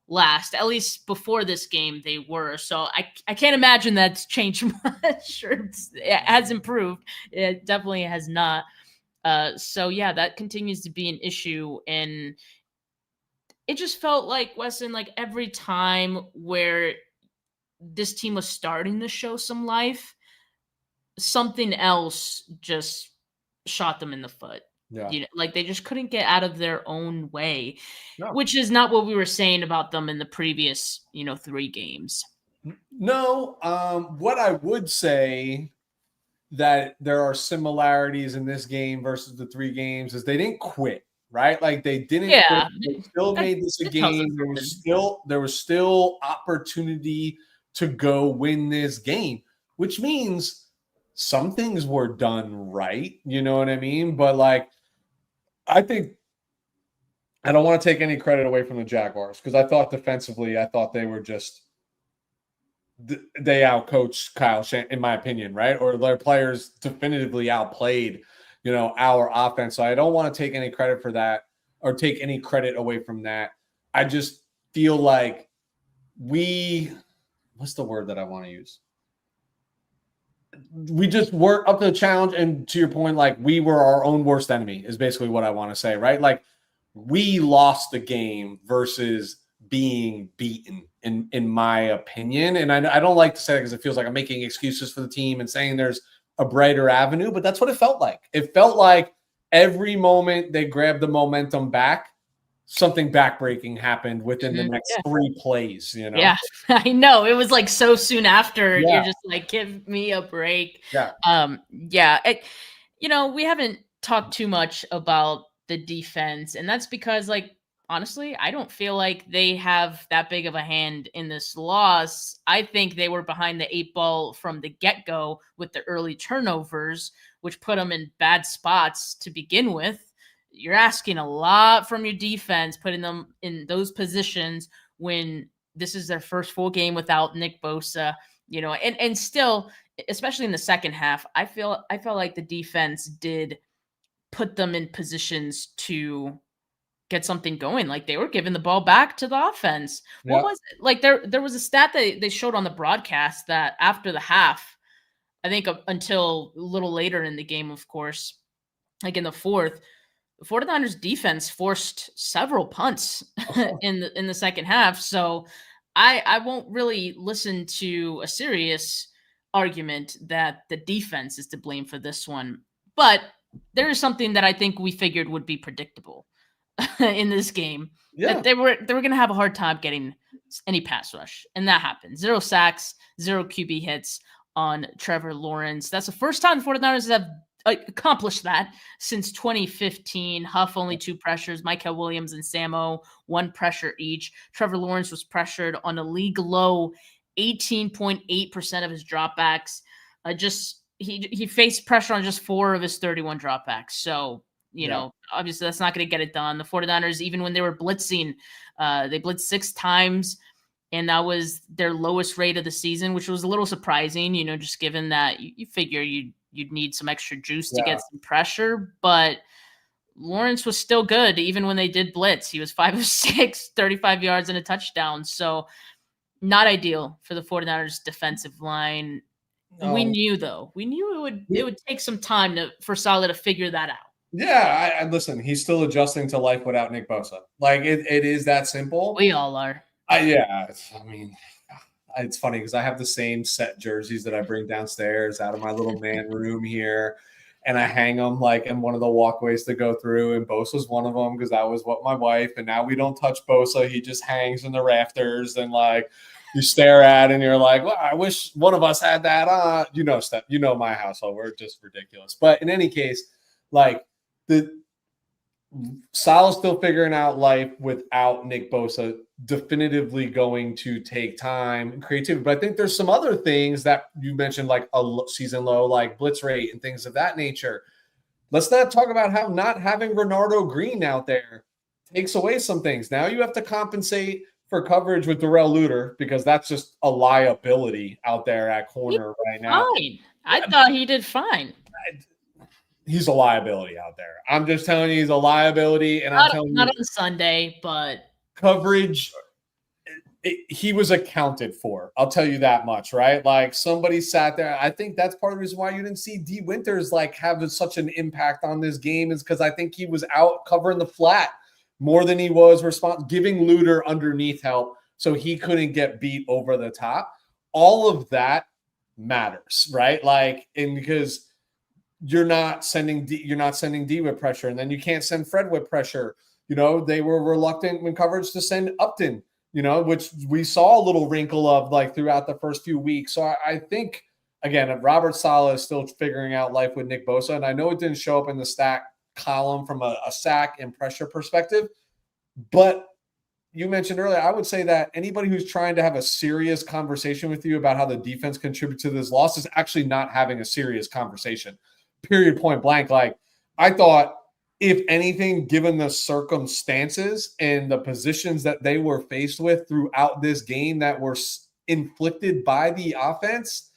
last. At least before this game, they were. So I can't imagine that's changed much. It has improved. It definitely has not. So yeah, that continues to be an issue, and it just felt like, Weston, like every time where this team was starting to show some life, something else just shot them in the foot. Yeah. You know, like they just couldn't get out of their own way, which is not what we were saying about them in the previous, 3 games. No, what I would say that there are similarities in this game versus the 3 games is they didn't quit, right? Like they didn't quit. They still made this a game. There was still opportunity to go win this game, which means some things were done right. You know what I mean? But like, I think I don't want to take any credit away from the Jaguars because I thought defensively, they were just they outcoached Kyle Shanahan, in my opinion, right? Or their players definitively outplayed, our offense. So I don't want to take any credit for that or take any credit away from that. I just feel like what's the word that I want to use? We just weren't up to the challenge. And to your point, like we were our own worst enemy is basically what I want to say, right? Like we lost the game versus being beaten in my opinion. And I don't like to say that because it feels like I'm making excuses for the team and saying there's a brighter avenue, but that's what it felt like. It felt like every moment they grabbed the momentum back, something backbreaking happened within the next 3 plays, you know? Yeah, I know. It was like so soon after. Yeah. You're just like, give me a break. Yeah. Yeah. We haven't talked too much about the defense, and that's because, like, honestly, I don't feel like they have that big of a hand in this loss. I think they were behind the 8 ball from the get-go with the early turnovers, which put them in bad spots to begin with. You're asking a lot from your defense, putting them in those positions when this is their first full game without Nick Bosa, and still, especially in the second half, I felt like the defense did put them in positions to get something going. Like, they were giving the ball back to the offense. What Yep. was it? Like, there was a stat that they showed on the broadcast that after the half, I think until a little later in the game, of course, like in the fourth, the 49ers defense forced several punts in the second half. So I won't really listen to a serious argument that the defense is to blame for this one. But there is something that I think we figured would be predictable in this game. Yeah. That they were going to have a hard time getting any pass rush. And that happened. 0 sacks, 0 QB hits on Trevor Lawrence. That's the first time the 49ers have accomplished that since 2015. Huff only 2 pressures. Michael Williams and Samo 1 pressure each. Trevor Lawrence was pressured on a league low 18.8% of his dropbacks. He faced pressure on just 4 of his 31 dropbacks. So, obviously that's not going to get it done. The 49ers, even when they were blitzing, they blitzed 6 times, and that was their lowest rate of the season, which was a little surprising, just given that you figure you'd need some extra juice to get some pressure. But Lawrence was still good even when they did blitz. He was 5 of 6, 35 yards and a touchdown. So not ideal for the 49ers defensive line. We knew it would take some time for Saleh to figure that out. Yeah, I listen, he's still adjusting to life without Nick Bosa. Like, it is that simple. We all are. It's funny because I have the same set jerseys that I bring downstairs out of my little man room here, and I hang them like in one of the walkways to go through, and Bosa's one of them because that was what my wife, and now we don't touch Bosa. He just hangs in the rafters, and like you stare at and you're like, well, I wish one of us had that on. Steph, my household, we're just ridiculous. But in any case, like Sal's still figuring out life without Nick Bosa, definitively going to take time and creativity. But I think there's some other things that you mentioned, like a season low, like blitz rate and things of that nature. Let's not talk about how not having Renardo Green out there takes away some things. Now you have to compensate for coverage with Darrell Luter because that's just a liability out there at corner right now. Fine. I thought he did fine. He's a liability out there. I'm just telling you, he's a liability. And I'm telling you, not on Sunday, but coverage, he was accounted for. I'll tell you that much, right? Like, somebody sat there. I think that's part of the reason why you didn't see D Winters like have such an impact on this game, is because I think he was out covering the flat more than he was giving Luter underneath help so he couldn't get beat over the top. All of that matters, right? Like, and because you're not sending D with pressure, and then you can't send Fred with pressure. They were reluctant in coverage to send Upton, which we saw a little wrinkle of like throughout the first few weeks. So I think, again, Robert Saleh is still figuring out life with Nick Bosa, and I know it didn't show up in the stat column from a sack and pressure perspective, but you mentioned earlier, I would say that anybody who's trying to have a serious conversation with you about how the defense contributes to this loss is actually not having a serious conversation. Period, point blank. Like, I thought, if anything, given the circumstances and the positions that they were faced with throughout this game that were inflicted by the offense,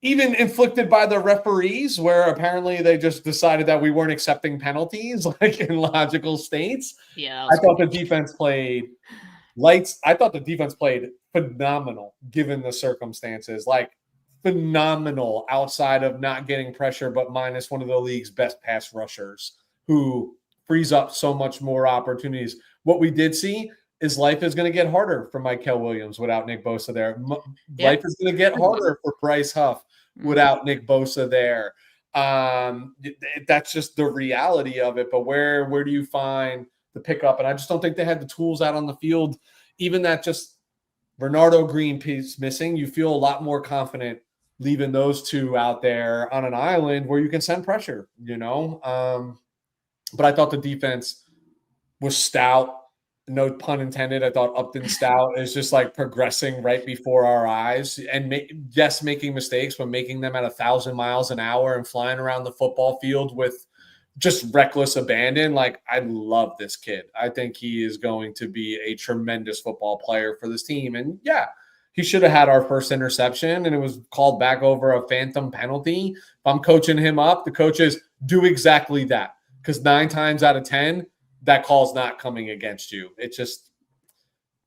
even inflicted by the referees, where apparently they just decided that we weren't accepting penalties like in logical states. Yeah, I thought the defense played lights. I thought the defense played phenomenal given the circumstances. Like, phenomenal outside of not getting pressure, but minus one of the league's best pass rushers who frees up so much more opportunities. What we did see is life is going to get harder for Michael Williams without Nick Bosa there. Life is going to get harder for Bryce Huff without Nick Bosa there. That's just the reality of it. But where do you find the pickup? And I just don't think they had the tools out on the field. Even that just Bernardo Green piece missing, you feel a lot more confident leaving those two out there on an island where you can send pressure, But I thought the defense was stout. No pun intended. I thought Upton Stout is just like progressing right before our eyes and making mistakes, but making them at 1,000 miles an hour and flying around the football field with just reckless abandon. Like, I love this kid. I think he is going to be a tremendous football player for this team. And yeah, he should have had our first interception and it was called back over a phantom penalty. If I'm coaching him up, the coaches do exactly that, because 9 times out of 10, that call's not coming against you. It's just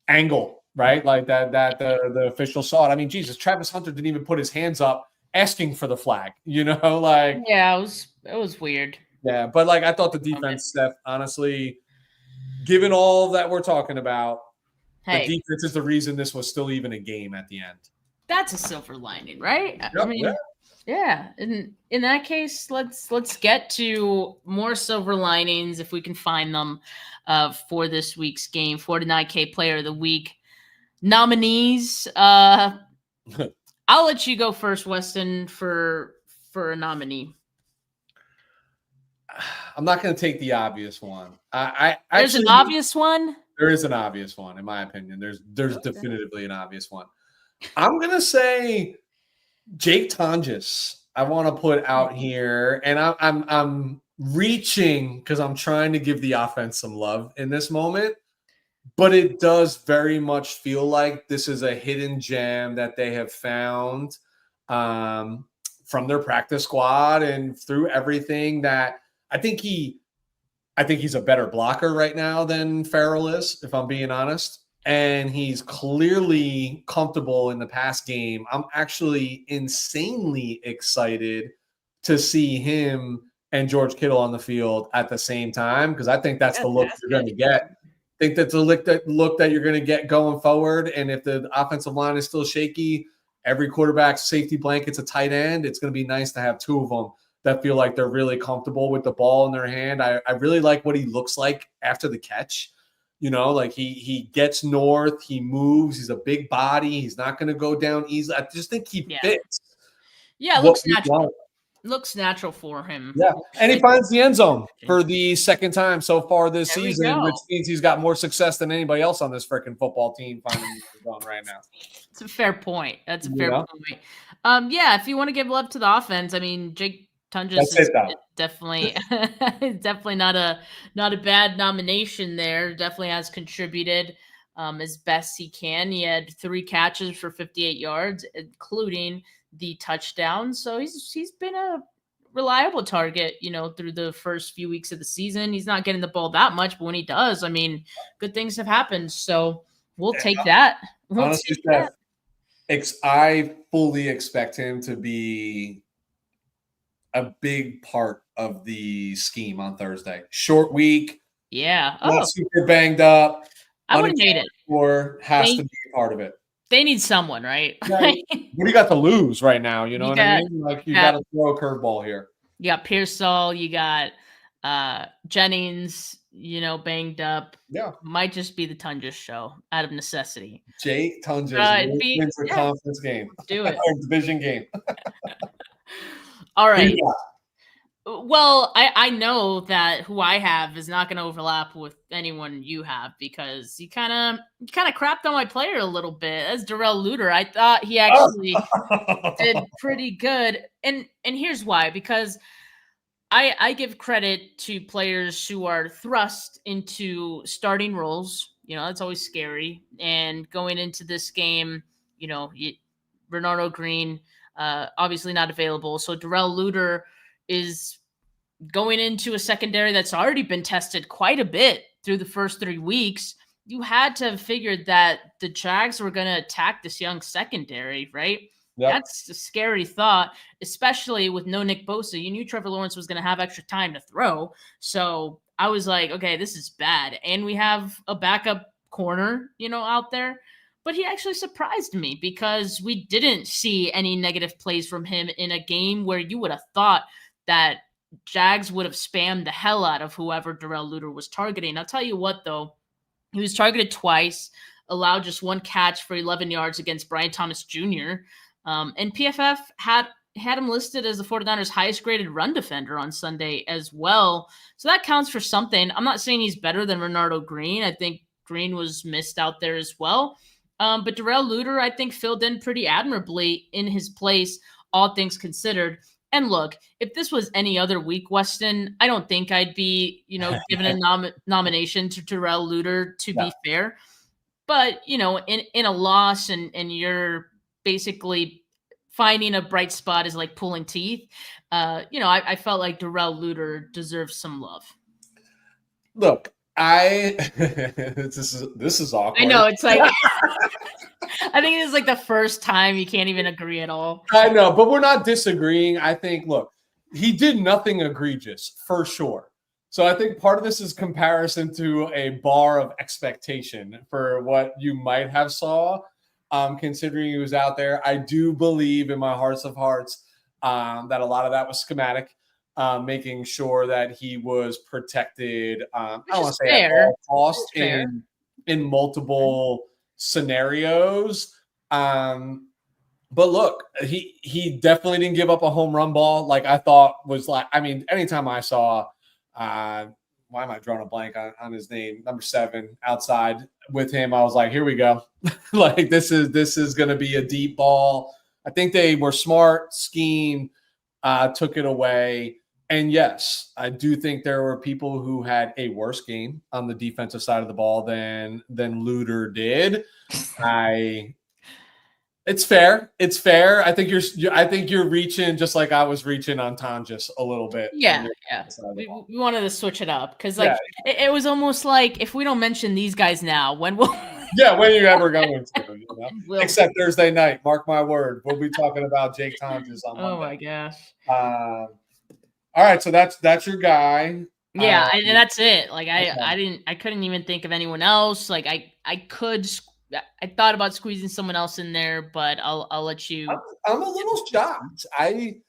angle, right? Like that the official saw it. I mean, Jesus, Travis Hunter didn't even put his hands up asking for the flag, like. Yeah, it was weird. Yeah, but like I thought the defense, Steph, honestly, given all that we're talking about, the defense is the reason this was still even a game at the end. That's a silver lining, right? Yep, I mean, yeah. In that case, let's get to more silver linings if we can find them for this week's game. 49K Player of the Week nominees. I'll let you go first, Weston, for a nominee. I'm not going to take the obvious one. There's an obvious one? There is an obvious one, in my opinion. There's definitively an obvious one. I'm going to say Jake Tonjes. I want to put out here, and I'm reaching because I'm trying to give the offense some love in this moment, but it does very much feel like this is a hidden gem that they have found from their practice squad and through everything that I think he's a better blocker right now than Farrell is, if I'm being honest. And he's clearly comfortable in the pass game. I'm actually insanely excited to see him and George Kittle on the field at the same time, because I think that's the look you're going to get. I think that's the look that you're going to get going forward. And if the offensive line is still shaky, every quarterback's safety blanket's a tight end. It's going to be nice to have 2 of them that feel like they're really comfortable with the ball in their hand. I really like what he looks like after the catch. Like he gets north, he moves, he's a big body, he's not going to go down easily. I just think he fits. Yeah, it looks natural. Looks natural for him. Yeah, and he finds the end zone for the second time so far this season, which means he's got more success than anybody else on this freaking football team finding the end zone right now. It's a fair point. That's a fair point. Yeah, if you want to give love to the offense, I mean, Jake Tonjes is definitely not a bad nomination there. Definitely has contributed as best he can. He had 3 catches for 58 yards, including the touchdown. So he's been a reliable target, through the first few weeks of the season. He's not getting the ball that much, but when he does, I mean, good things have happened. So we'll take that. Honestly, I fully expect him to be a big part of the scheme on Thursday. Short week. Yeah. Not super banged up. I wouldn't hate it. Or has to be a part of it. They need someone, right? Yeah, what do you got to lose right now? You know what I mean? Like you got to throw a curveball here. You got Pearsall. You got Jennings, banged up. Yeah. Might just be the Tonjes show out of necessity. Jake Tonjes wins a conference game. Do it. Or division game. All right. Well, I know that who I have is not going to overlap with anyone you have, because you kind of crapped on my player a little bit. That's Darrell Luter. I thought he actually did pretty good, and here's why: because I give credit to players who are thrust into starting roles. That's always scary. And going into this game, Bernardo Green obviously not available, so Darrell Luter is going into a secondary that's already been tested quite a bit through the first 3 weeks. You had to have figured that the Jags were going to attack this young secondary, right? Yep. That's a scary thought, especially with no Nick Bosa. You knew Trevor Lawrence was going to have extra time to throw. So I was like, okay, this is bad. And we have a backup corner, out there. But he actually surprised me, because we didn't see any negative plays from him in a game where you would have thought that Jags would have spammed the hell out of whoever Darrell Luter was targeting. I'll tell you what, though, he was targeted twice, allowed just one catch for 11 yards against Brian Thomas Jr. And PFF had him listed as the 49ers' highest graded run defender on Sunday as well. So that counts for something. I'm not saying he's better than Renardo Green. I think Green was missed out there as well. But Darrell Luter, I think, filled in pretty admirably in his place, all things considered. And look, if this was any other week, Weston, I don't think I'd be, given a nomination to Darrell Luter, to be fair. But, in a loss and you're basically finding a bright spot is like pulling teeth. I felt like Darrell Luter deserves some love. Look, this is awkward. I know, it's like I think it's like the first time you can't even agree at all. I know, but we're not disagreeing. I think, look, he did nothing egregious for sure. So I think part of this is comparison to a bar of expectation for what you might have saw, considering he was out there. I do believe in my hearts of hearts that a lot of that was schematic, making sure that he was protected. I don't want to say at all costs in multiple scenarios. But look, he definitely didn't give up a home run ball like I thought was like, I mean, anytime I saw why am I drawing a blank on his name, number 7 outside with him, I was like, here we go. Like this is gonna be a deep ball. I think they were smart, scheme, took it away. And yes, I do think there were people who had a worse game on the defensive side of the ball than Luter did. It's fair. It's fair. I think you're reaching just like I was reaching on Tonjes a little bit. Yeah. We wanted to switch it up because it was almost like if we don't mention these guys now, when will? Yeah, when are you ever going to? Except Thursday night. Mark my word. We'll be talking about Jake Tonjes on Monday. Oh my gosh. All right, so that's your guy. Yeah, and that's it. Like I couldn't even think of anyone else. Like I thought about squeezing someone else in there, but I'll let you. I'm a little shocked. I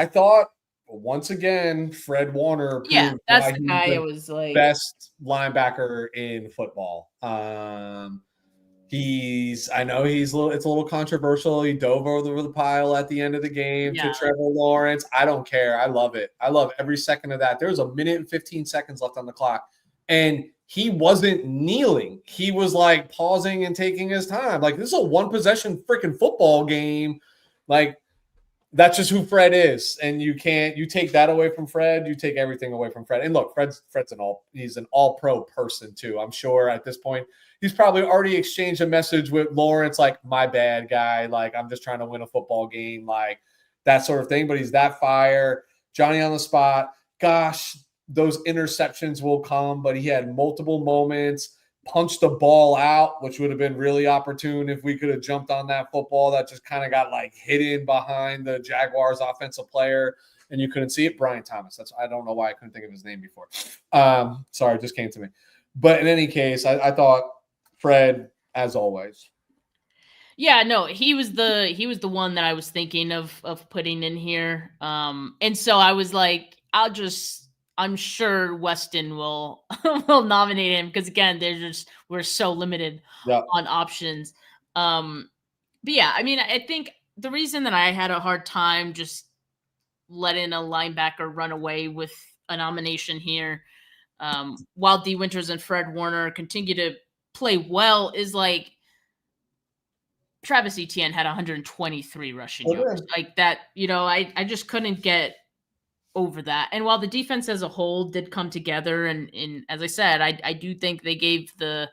thought once again Fred Warner. Yeah, that's the guy. I was like best linebacker in football. I know it's a little controversial. He dove over the pile at the end of the game to Trevor Lawrence. I don't care. I love it. I love every second of that. There was 1 minute and 15 seconds left on the clock, and he wasn't kneeling. He was like pausing and taking his time. Like this is a 1-possession freaking football game. Like that's just who Fred is. And you take that away from Fred, you take everything away from Fred. And look, Fred's he's an all-pro person too. I'm sure at this point he's probably already exchanged a message with Lawrence, like, my bad, guy. Like, I'm just trying to win a football game, like that sort of thing. But he's that fire. Johnny on the spot. Gosh, those interceptions will come, but he had multiple moments, punched the ball out, which would have been really opportune if we could have jumped on that football that just kind of got like hidden behind the Jaguars offensive player and you couldn't see it. Brian Thomas. I don't know why I couldn't think of his name before. Sorry, it just came to me. But in any case, I thought Fred, as always. Yeah, no, he was the one that I was thinking of putting in here. And so I was like, I'm sure Weston will nominate him because again, we're so limited on options. But yeah, I mean, I think the reason that I had a hard time just letting a linebacker run away with a nomination here, while D. Winters and Fred Warner continue to play well, is like Travis Etienne had 123 rushing yards. Like that, I just couldn't get over that. And while the defense as a whole did come together, and as I said, I do think they gave the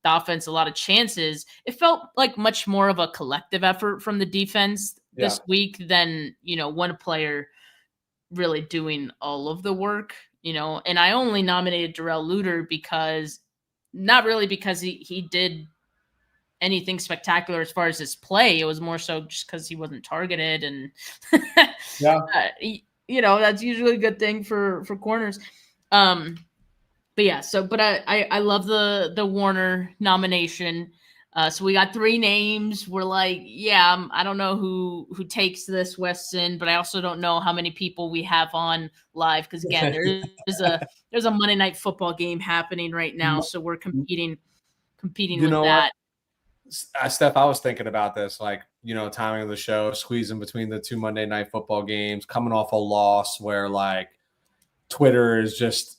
offense a lot of chances, it felt like much more of a collective effort from the defense this week than, one player really doing all of the work, and I only nominated Darrell Luter because not really because he did anything spectacular as far as his play. It was more so just because he wasn't targeted and that's usually a good thing for corners. But yeah, but I love the Warner nomination. So we got 3 names. We're like, yeah, I don't know who takes this, Weston, but I also don't know how many people we have on live because again, there's a Monday Night Football game happening right now, so we're competing You with know that. what, Steph? I was thinking about this, like, timing of the show, squeezing between the 2 Monday Night Football games, coming off a loss where like Twitter is just.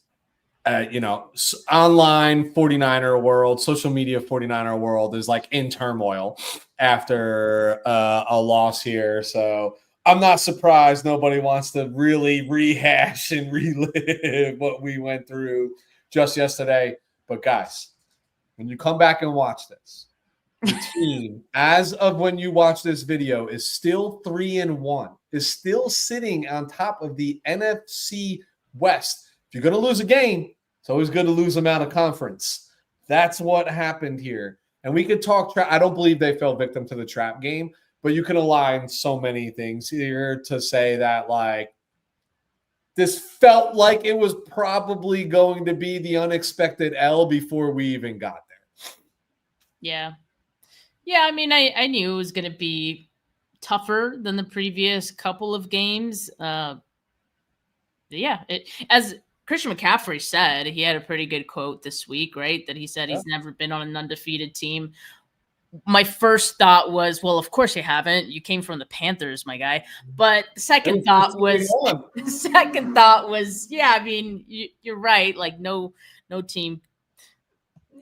Online 49er world, social media 49er world is like in turmoil after a loss here. So I'm not surprised nobody wants to really rehash and relive what we went through just yesterday. But guys, when you come back and watch this, the team, as of when you watch this video, is still 3-1, is still sitting on top of the NFC West. If you're going to lose a game, it's always good to lose them out of conference. That's what happened here. And we could talk. I don't believe they fell victim to the trap game, but you can align so many things here to say that, like, this felt like it was probably going to be the unexpected L before we even got there. Yeah. Yeah, I mean, I knew it was going to be tougher than the previous couple of games. As Christian McCaffrey said, he had a pretty good quote this week, right? That he said he's never been on an undefeated team. My first thought was, well, of course you haven't. You came from the Panthers, my guy. But the second thought was, yeah, I mean, you're right. Like no team,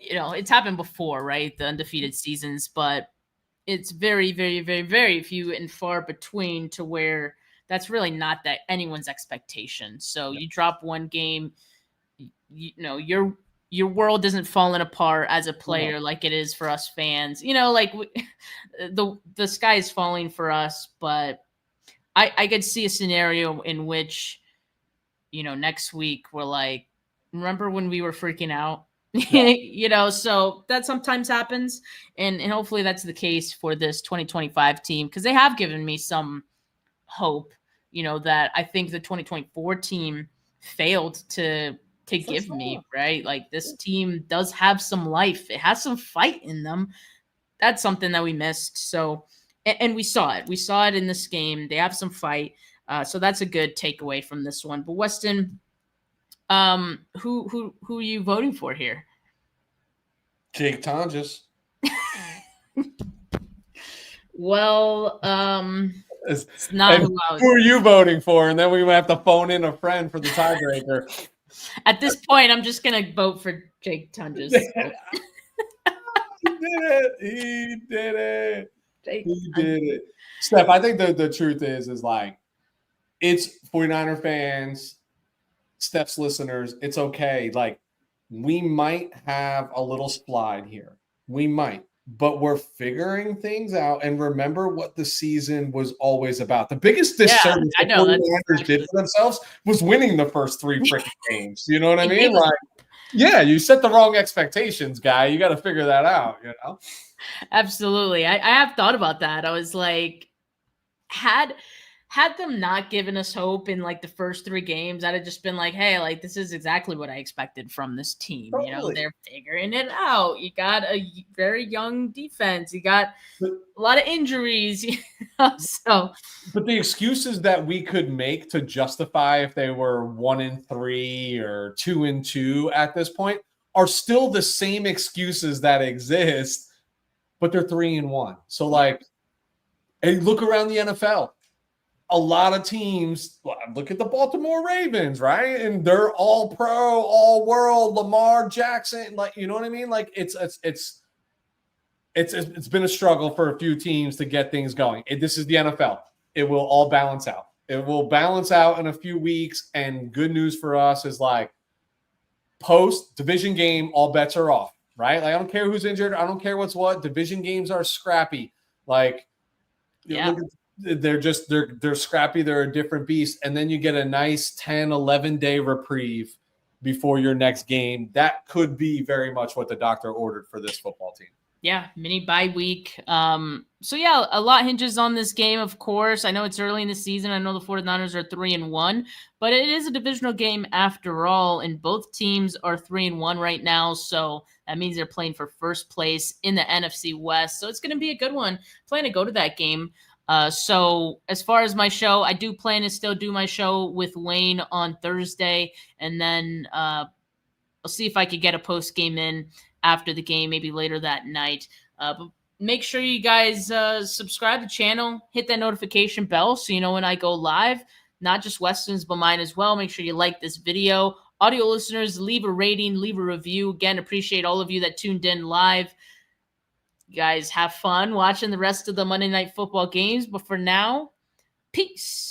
it's happened before, right? The undefeated seasons, but it's very, very, very, very few and far between to where that's really not that anyone's expectation. So you drop one game, your world isn't falling apart as a player like it is for us fans. Like the sky is falling for us, but I could see a scenario in which, next week we're like, remember when we were freaking out? So that sometimes happens, and hopefully that's the case for this 2025 team, because they have given me some hope, that I think the 2024 team failed to give me, right? Like this team does have some life. It has some fight in them. That's something that we missed. So, and we saw it. We saw it in this game. They have some fight. So that's a good takeaway from this one. But Weston, who are you voting for here? Jake Tonjes. Well, it's not who are you voting for? And then we might have to phone in a friend for the tiebreaker. At this point, I'm just gonna vote for Jake Tonjes. He did it. Steph, I think the truth is like, it's 49er fans, Steph's listeners, it's okay. Like, we might have a little slide here. We might. But we're figuring things out. And remember what the season was always about. The biggest disservice the 49ers did for themselves was winning the first 3 freaking games. You know what I mean? Like, yeah, you set the wrong expectations, guy. You got to figure that out, Absolutely. I have thought about that. I was like, had them not given us hope in like the first 3 games, I'd have just been like, hey, like this is exactly what I expected from this team. Totally. They're figuring it out. You got a very young defense. You got a lot of injuries. So, but the excuses that we could make to justify if they were 1-3 or 2-2 at this point are still the same excuses that exist, but they're 3-1. So like, hey, look around the NFL. A lot of teams, look at the Baltimore Ravens, right? And they're all pro, all world, Lamar Jackson, like, you know what I mean? Like it's been a struggle for a few teams to get things going. This is the NFL. It will all balance out. It will balance out in a few weeks. And good news for us is like post division game, all bets are off, right? Like I don't care who's injured. I don't care what's what. Division games are scrappy. Like, they're scrappy. They're a different beast. And then you get a nice 10, 11-day reprieve before your next game. That could be very much what the doctor ordered for this football team. Yeah, mini bye week. So yeah, a lot hinges on this game, of course. I know it's early in the season. I know the 49ers are 3-1, but it is a divisional game after all, and both teams are 3-1 right now. So that means they're playing for first place in the NFC West. So it's going to be a good one. Plan to go to that game. So as far as my show, I do plan to still do my show with Wayne on Thursday, and then I'll see if I could get a post game in after the game, maybe later that night. But make sure you guys subscribe to the channel, hit that notification bell so you know when I go live, not just Weston's, but mine as well. Make sure you like this video. Audio listeners, leave a rating, leave a review. Again, appreciate all of you that tuned in live. You guys have fun watching the rest of the Monday Night Football games. But for now, peace.